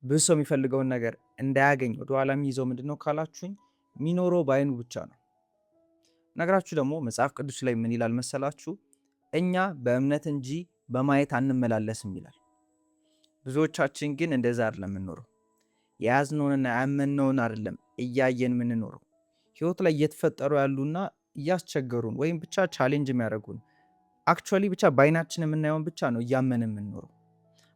ብዙ ሰው የሚፈልገውን ነገር እንዳያገኝ ወደኋላ የሚይዘው ምንድነው ካላችሁኝ፣ የሚኖረው በዓይኑ ብቻ ነው። ነገራችሁ ደግሞ መጽሐፍ ቅዱስ ላይ ምን ይላል መሰላችሁ? እኛ በእምነት እንጂ በማየት አንመላለስም ይላል። ብዙዎቻችን ግን እንደዛ አይደለም የምንኖረው። የያዝነውንና ያመንነውን አይደለም እያየን የምንኖረው። ህይወት ላይ እየተፈጠሩ ያሉና እያስቸገሩን ወይም ብቻ ቻሌንጅ የሚያደርጉን አክቹዋሊ ብቻ በዓይናችን የምናየውን ብቻ ነው እያመንን የምንኖረው።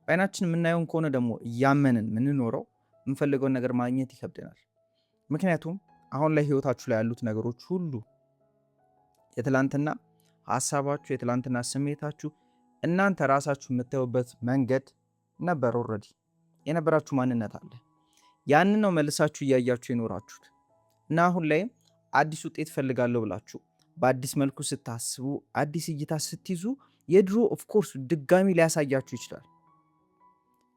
በዓይናችን የምናየውን ከሆነ ደግሞ እያመንን የምንኖረው የምንፈልገውን ነገር ማግኘት ይከብደናል። ምክንያቱም አሁን ላይ ህይወታችሁ ላይ ያሉት ነገሮች ሁሉ የትላንትና ሀሳባችሁ፣ የትላንትና ስሜታችሁ፣ እናንተ ራሳችሁ የምታዩበት መንገድ ነበር። ኦልሬዲ የነበራችሁ ማንነት አለ። ያንን ነው መልሳችሁ እያያችሁ የኖራችሁት እና አሁን ላይ አዲስ ውጤት ፈልጋለሁ ብላችሁ በአዲስ መልኩ ስታስቡ፣ አዲስ እይታ ስትይዙ የድሮ ኦፍኮርስ ድጋሚ ሊያሳያችሁ ይችላል።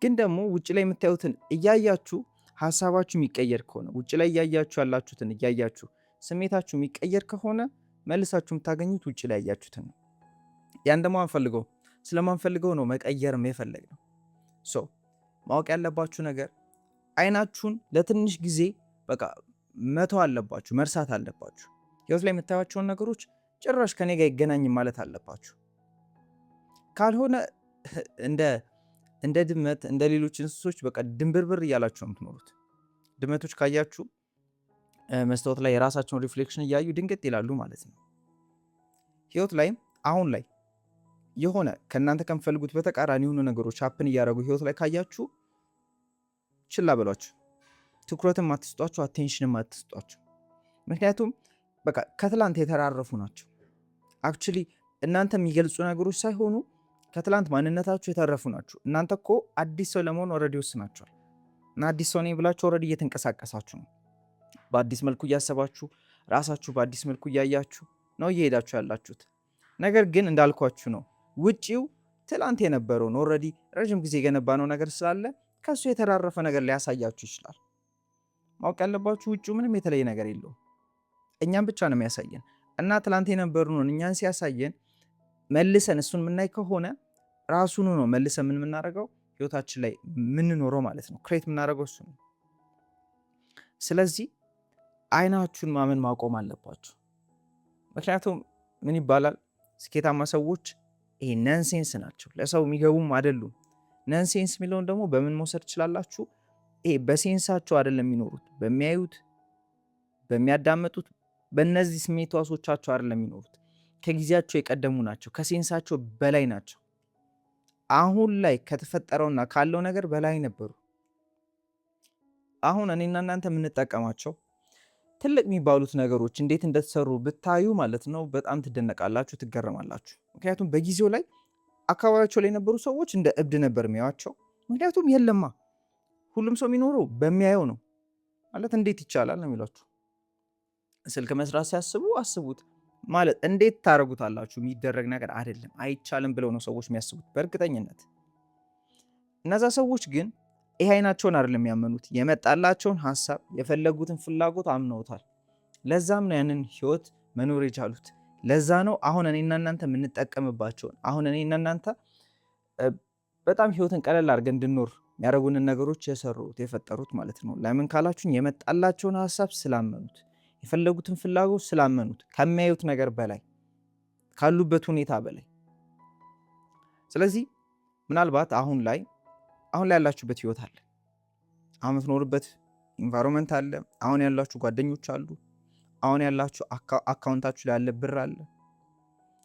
ግን ደግሞ ውጭ ላይ የምታዩትን እያያችሁ ሀሳባችሁ የሚቀየር ከሆነ፣ ውጭ ላይ እያያችሁ ያላችሁትን እያያችሁ ስሜታችሁ የሚቀየር ከሆነ መልሳችሁ የምታገኙት ውጭ ላይ ያያችሁትን ነው። ያን ደግሞ አንፈልገው ስለማንፈልገው ነው መቀየርም የፈለግነው። ሶ ማወቅ ያለባችሁ ነገር ዓይናችሁን ለትንሽ ጊዜ በቃ መተው አለባችሁ፣ መርሳት አለባችሁ። ህይወት ላይ የምታዩቸውን ነገሮች ጭራሽ ከኔ ጋር ይገናኝም ማለት አለባችሁ። ካልሆነ እንደ ድመት እንደ ሌሎች እንስሶች በቃ ድንብርብር እያላችሁ ነው የምትኖሩት። ድመቶች ካያችሁ መስታወት ላይ የራሳቸውን ሪፍሌክሽን እያዩ ድንገት ይላሉ ማለት ነው። ህይወት ላይም አሁን ላይ የሆነ ከእናንተ ከምፈልጉት በተቃራኒ የሆኑ ነገሮች ሀፕን እያደረጉ ህይወት ላይ ካያችሁ ችላ በሏቸው። ትኩረትም አትስጧቸው፣ አቴንሽንም አትስጧቸው። ምክንያቱም በቃ ከትላንት የተራረፉ ናቸው። አክቹሊ እናንተ የሚገልጹ ነገሮች ሳይሆኑ ከትላንት ማንነታችሁ የተረፉ ናቸው። እናንተ እኮ አዲስ ሰው ለመሆን ኦልሬዲ ወስናችኋል እና አዲስ ሰው ነኝ ብላችሁ ኦልሬዲ እየተንቀሳቀሳችሁ ነው። በአዲስ መልኩ እያሰባችሁ ራሳችሁ በአዲስ መልኩ እያያችሁ ነው እየሄዳችሁ ያላችሁት። ነገር ግን እንዳልኳችሁ ነው፣ ውጪው ትላንት የነበረውን ኦልሬዲ ረጅም ጊዜ የገነባነው ነገር ስላለ ከሱ የተራረፈ ነገር ሊያሳያችሁ ይችላል። ማወቅ ያለባችሁ ውጪው ምንም የተለየ ነገር የለውም፣ እኛም ብቻ ነው የሚያሳየን እና ትላንት የነበሩን እኛን ሲያሳየን መልሰን እሱን የምናይ ከሆነ ራሱኑ ነው መልሰን ምን የምናደርገው ህይወታችን ላይ የምንኖረው ማለት ነው። ክሬት የምናደርገው እሱ ነው። ስለዚህ ዓይናችሁን ማመን ማቆም አለባችሁ። ምክንያቱም ምን ይባላል፣ ስኬታማ ሰዎች ይሄ ነንሴንስ ናቸው፣ ለሰው የሚገቡም አይደሉም። ነንሴንስ የሚለውን ደግሞ በምን መውሰድ ትችላላችሁ? ይሄ በሴንሳቸው አይደለም የሚኖሩት፣ በሚያዩት በሚያዳምጡት በእነዚህ ስሜት ሕዋሶቻቸው አይደለም የሚኖሩት። ከጊዜያቸው የቀደሙ ናቸው፣ ከሴንሳቸው በላይ ናቸው። አሁን ላይ ከተፈጠረውና ካለው ነገር በላይ ነበሩ። አሁን እኔና እናንተ የምንጠቀማቸው ትልቅ የሚባሉት ነገሮች እንዴት እንደተሰሩ ብታዩ ማለት ነው በጣም ትደነቃላችሁ፣ ትገረማላችሁ። ምክንያቱም በጊዜው ላይ አካባቢያቸው ላይ የነበሩ ሰዎች እንደ እብድ ነበር የሚያዩዋቸው። ምክንያቱም የለማ ሁሉም ሰው የሚኖረው በሚያየው ነው ማለት እንዴት ይቻላል ነው የሚሏችሁ። ስልክ መስራት ሲያስቡ አስቡት ማለት እንዴት ታደርጉታላችሁ? የሚደረግ ነገር አይደለም፣ አይቻልም ብለው ነው ሰዎች የሚያስቡት በእርግጠኝነት። እነዛ ሰዎች ግን ይህ አይናቸውን አይደለም የሚያመኑት፣ የመጣላቸውን ሀሳብ የፈለጉትን ፍላጎት አምነውታል። ለዛም ነው ያንን ህይወት መኖር የቻሉት። ለዛ ነው አሁን እኔና እናንተ የምንጠቀምባቸውን አሁን እኔና እናንተ በጣም ህይወትን ቀለል አድርገን እንድንኖር የሚያደርጉንን ነገሮች የሰሩት የፈጠሩት ማለት ነው። ለምን ካላችሁኝ የመጣላቸውን ሀሳብ ስላመኑት፣ የፈለጉትን ፍላጎት ስላመኑት፣ ከሚያዩት ነገር በላይ ካሉበት ሁኔታ በላይ። ስለዚህ ምናልባት አሁን ላይ ያላችሁበት ህይወት አለ፣ አሁን የምትኖሩበት ኢንቫይሮንመንት አለ፣ አሁን ያላችሁ ጓደኞች አሉ፣ አሁን ያላችሁ አካውንታችሁ ላይ ያለ ብር አለ፣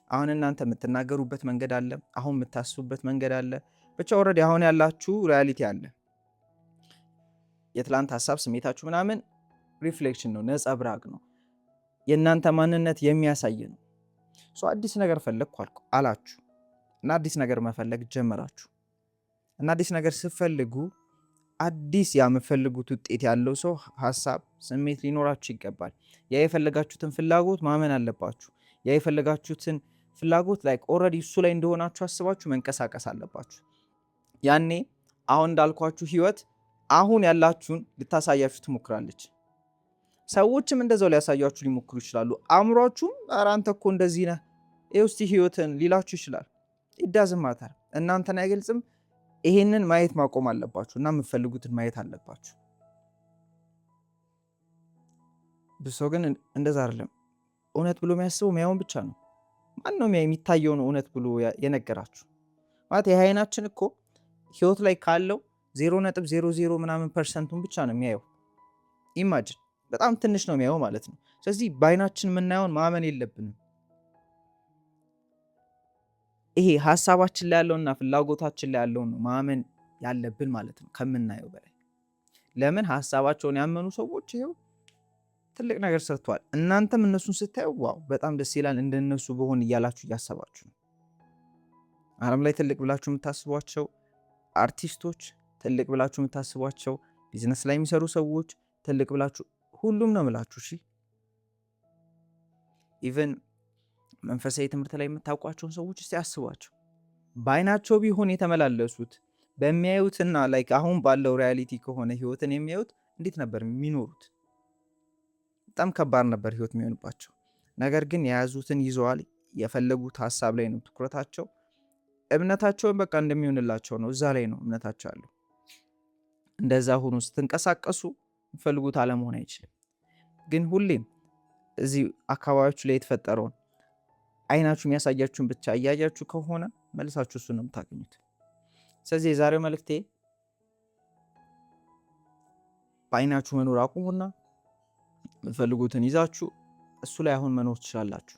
አሁን እናንተ የምትናገሩበት መንገድ አለ፣ አሁን የምታስቡበት መንገድ አለ። ብቻ ኦልሬዲ አሁን ያላችሁ ሪያሊቲ አለ። የትላንት ሀሳብ ስሜታችሁ ምናምን ሪፍሌክሽን ነው፣ ነጸብራቅ ነው፣ የእናንተ ማንነት የሚያሳይ ነው። አዲስ ነገር ፈለግኩ አላችሁ እና አዲስ ነገር መፈለግ ጀመራችሁ እና አዲስ ነገር ስትፈልጉ አዲስ የምትፈልጉት ውጤት ያለው ሰው ሀሳብ ስሜት ሊኖራችሁ ይገባል። ያ የፈለጋችሁትን ፍላጎት ማመን አለባችሁ። ያ የፈለጋችሁትን ፍላጎት ላይ ኦልሬዲ እሱ ላይ እንደሆናችሁ አስባችሁ መንቀሳቀስ አለባችሁ። ያኔ አሁን እንዳልኳችሁ ህይወት አሁን ያላችሁን ልታሳያችሁ ትሞክራለች። ሰዎችም እንደዛው ሊያሳያችሁ ሊሞክሩ ይችላሉ። አእምሯችሁም ኧረ አንተ እኮ እንደዚህ ነህ እስቲ ህይወትን ሊላችሁ ይችላል። ኢዳዝም ማተር እናንተን አይገልጽም። ይሄንን ማየት ማቆም አለባችሁ እና የምትፈልጉትን ማየት አለባችሁ። ብዙ ሰው ግን እንደዛ አይደለም። እውነት ብሎ የሚያስበው የሚያየውን ብቻ ነው። ማነው የሚታየውን እውነት ብሎ የነገራችሁ? ማለት ይህ አይናችን እኮ ህይወት ላይ ካለው 0.00 ምናምን ፐርሰንቱን ብቻ ነው የሚያየው። ኢማጅን በጣም ትንሽ ነው የሚያየው ማለት ነው። ስለዚህ በአይናችን የምናየውን ማመን የለብንም። ይሄ ሀሳባችን ላይ ያለውና ፍላጎታችን ላይ ያለውን ነው ማመን ያለብን ማለት ነው ከምናየው በላይ። ለምን ሀሳባቸውን ያመኑ ሰዎች ይኸው ትልቅ ነገር ሰርተዋል። እናንተም እነሱን ስታዩ ዋው በጣም ደስ ይላል እንደነሱ በሆን እያላችሁ እያሰባችሁ ነው። ዓለም ላይ ትልቅ ብላችሁ የምታስቧቸው አርቲስቶች፣ ትልቅ ብላችሁ የምታስቧቸው ቢዝነስ ላይ የሚሰሩ ሰዎች፣ ትልቅ ብላችሁ ሁሉም ነው ምላችሁ። እሺ ኢቨን መንፈሳዊ ትምህርት ላይ የምታውቋቸውን ሰዎች እስቲ አስቧቸው። በአይናቸው ቢሆን የተመላለሱት በሚያዩትና ላይክ አሁን ባለው ሪያሊቲ ከሆነ ህይወትን የሚያዩት እንዴት ነበር የሚኖሩት? በጣም ከባድ ነበር ህይወት የሚሆንባቸው። ነገር ግን የያዙትን ይዘዋል። የፈለጉት ሀሳብ ላይ ነው ትኩረታቸው። እምነታቸውን በቃ እንደሚሆንላቸው ነው። እዛ ላይ ነው እምነታቸው ያለው። እንደዛ ሆኖ ስትንቀሳቀሱ የሚፈልጉት አለመሆን አይችልም። ግን ሁሌም እዚህ አካባቢያችሁ ላይ የተፈጠረውን አይናችሁ የሚያሳያችሁን ብቻ እያያችሁ ከሆነ መልሳችሁ እሱ ነው የምታገኙት። ስለዚህ የዛሬው መልእክቴ በአይናችሁ መኖር አቁሙና የምትፈልጉትን ይዛችሁ እሱ ላይ አሁን መኖር ትችላላችሁ።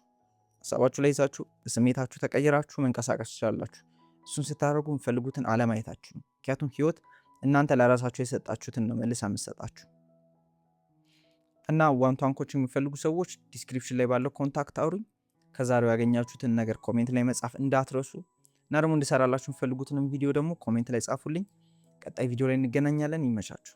ሀሳባችሁ ላይ ይዛችሁ ስሜታችሁ ተቀይራችሁ መንቀሳቀስ ትችላላችሁ። እሱን ስታደርጉ የምትፈልጉትን አለማየታችሁ ነው። ምክንያቱም ህይወት እናንተ ለራሳችሁ የሰጣችሁትን ነው መልሳ የምትሰጣችሁ። እና ዋን-ቱ-ዋን ኮችንግ የሚፈልጉ ሰዎች ዲስክሪፕሽን ላይ ባለው ኮንታክት አውሩኝ። ከዛሬው ያገኛችሁትን ነገር ኮሜንት ላይ መጻፍ እንዳትረሱ እና ደግሞ እንድሰራላችሁ የምትፈልጉትንም ቪዲዮ ደግሞ ኮሜንት ላይ ጻፉልኝ። ቀጣይ ቪዲዮ ላይ እንገናኛለን። ይመቻችሁ።